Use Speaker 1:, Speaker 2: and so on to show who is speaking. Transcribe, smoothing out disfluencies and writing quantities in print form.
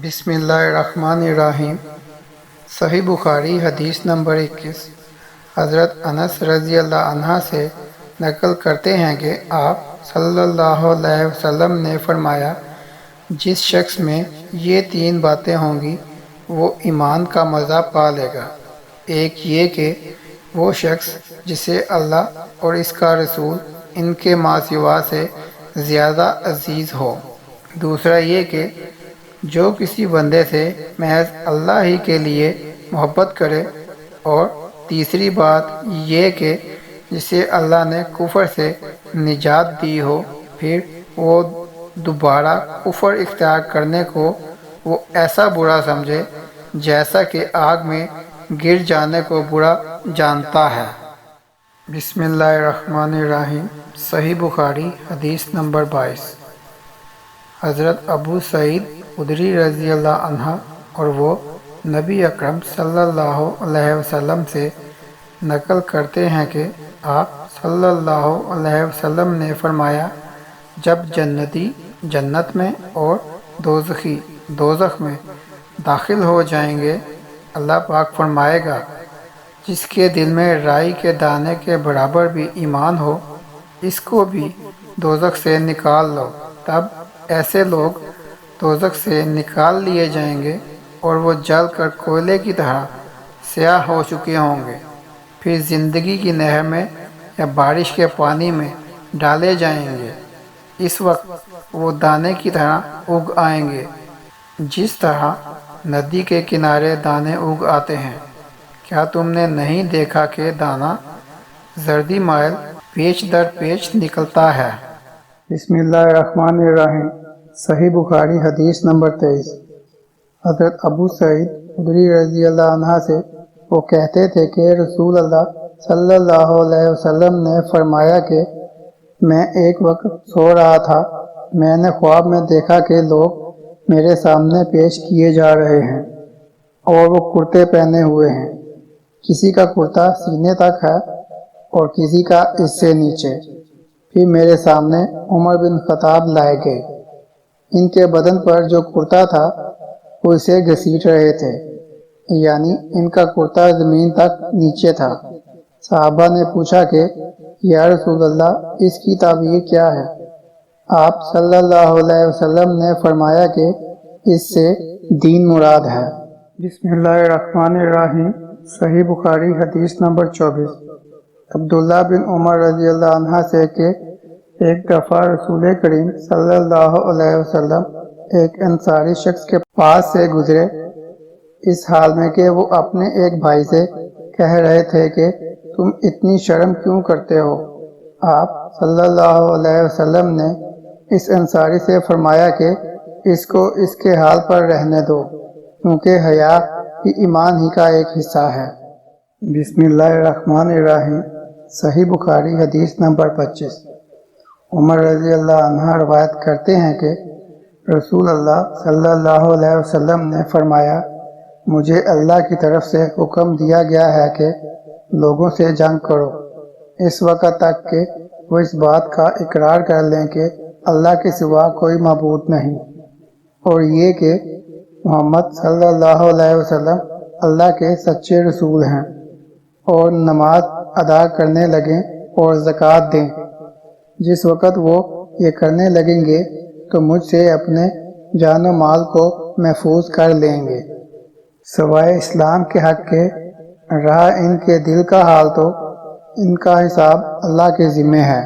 Speaker 1: بسم اللہ الرحمن الرحیم۔ صحیح بخاری حدیث نمبر 21۔ حضرت انس رضی اللہ عنہ سے نقل کرتے ہیں کہ آپ صلی اللہ علیہ وسلم نے فرمایا، جس شخص میں یہ 3 باتیں ہوں گی وہ ایمان کا مزہ پا لے گا۔ ایک یہ کہ وہ شخص جسے اللہ اور اس کا رسول ان کے ما سوا سے زیادہ عزیز ہو۔ دوسرا یہ کہ جو کسی بندے سے محض اللہ ہی کے لیے محبت کرے، اور تیسری بات یہ کہ جسے اللہ نے کفر سے نجات دی ہو، پھر وہ دوبارہ کفر اختیار کرنے کو وہ ایسا برا سمجھے جیسا کہ آگ میں گر جانے کو برا جانتا ہے۔ بسم اللہ الرحمن الرحیم۔ صحیح بخاری حدیث نمبر 22۔ حضرت ابو سعید خدری رضی اللہ عنہ اور وہ نبی اکرم صلی اللہ علیہ وسلم سے نقل کرتے ہیں کہ آپ صلی اللہ علیہ وسلم نے فرمایا، جب جنتی جنت میں اور دوزخی دوزخ میں داخل ہو جائیں گے، اللہ پاک فرمائے گا، جس کے دل میں رائی کے دانے کے برابر بھی ایمان ہو، اس کو بھی دوزخ سے نکال لو۔ تب ایسے لوگ دوزخ سے نکال لیے جائیں گے اور وہ جل کر کوئلے کی طرح سیاہ ہو چکے ہوں گے، پھر زندگی کی نہر میں یا بارش کے پانی میں ڈالے جائیں گے۔ اس وقت وہ دانے کی طرح اگ آئیں گے، جس طرح ندی کے کنارے دانے اگ آتے ہیں۔ کیا تم نے نہیں دیکھا کہ دانہ زردی مائل پیچ در پیچ نکلتا ہے؟ بسم اللہ الرحمن الرحیم۔ صحیح بخاری حدیث نمبر 23۔ حضرت ابو سعید خدری رضی اللہ عنہ سے وہ کہتے تھے کہ رسول اللہ صلی اللہ علیہ وسلم نے فرمایا کہ میں ایک وقت سو رہا تھا، میں نے خواب میں دیکھا کہ لوگ میرے سامنے پیش کیے جا رہے ہیں اور وہ کرتے پہنے ہوئے ہیں، کسی کا کرتا سینے تک ہے اور کسی کا اس سے نیچے۔ پھر میرے سامنے عمر بن خطاب لائے گئے، ان کے بدن پر جو کرتا تھا وہ اسے گھسیٹ رہے تھے، یعنی ان کا کرتا زمین تک نیچے تھا۔ صحابہ نے پوچھا کہ یا رسول اللہ، اس کی تعبیر کیا ہے؟ آپ صلی اللہ علیہ وسلم نے فرمایا کہ اس سے دین مراد ہے۔ بسم اللہ الرحمن الرحیم۔ صحیح بخاری حدیث نمبر 24۔ عبداللہ بن عمر رضی اللہ عنہ سے کہ ایک دفعہ رسول کریم صلی اللہ علیہ وسلم ایک انصاری شخص کے پاس سے گزرے، اس حال میں کہ وہ اپنے ایک بھائی سے کہہ رہے تھے کہ تم اتنی شرم کیوں کرتے ہو؟ آپ صلی اللہ علیہ وسلم نے اس انصاری سے فرمایا کہ اس کو اس کے حال پر رہنے دو، کیونکہ حیا بھی ایمان ہی کا ایک حصہ ہے۔ بسم اللہ الرحمن الرحیم۔ صحیح بخاری حدیث نمبر 25۔ عمر رضی اللہ عنہ روایت کرتے ہیں کہ رسول اللہ صلی اللہ علیہ وسلم نے فرمایا، مجھے اللہ کی طرف سے حکم دیا گیا ہے کہ لوگوں سے جنگ کرو، اس وقت تک کہ وہ اس بات کا اقرار کر لیں کہ اللہ کے سوا کوئی معبود نہیں، اور یہ کہ محمد صلی اللہ علیہ وسلم اللہ کے سچے رسول ہیں، اور نماز ادا کرنے لگیں اور زکوٰۃ دیں۔ جس وقت وہ یہ کرنے لگیں گے تو مجھ سے اپنے جان و مال کو محفوظ کر لیں گے، سوائے اسلام کے حق کے۔ رہا ان کے دل کا حال تو ان کا حساب اللہ کے ذمہ ہے۔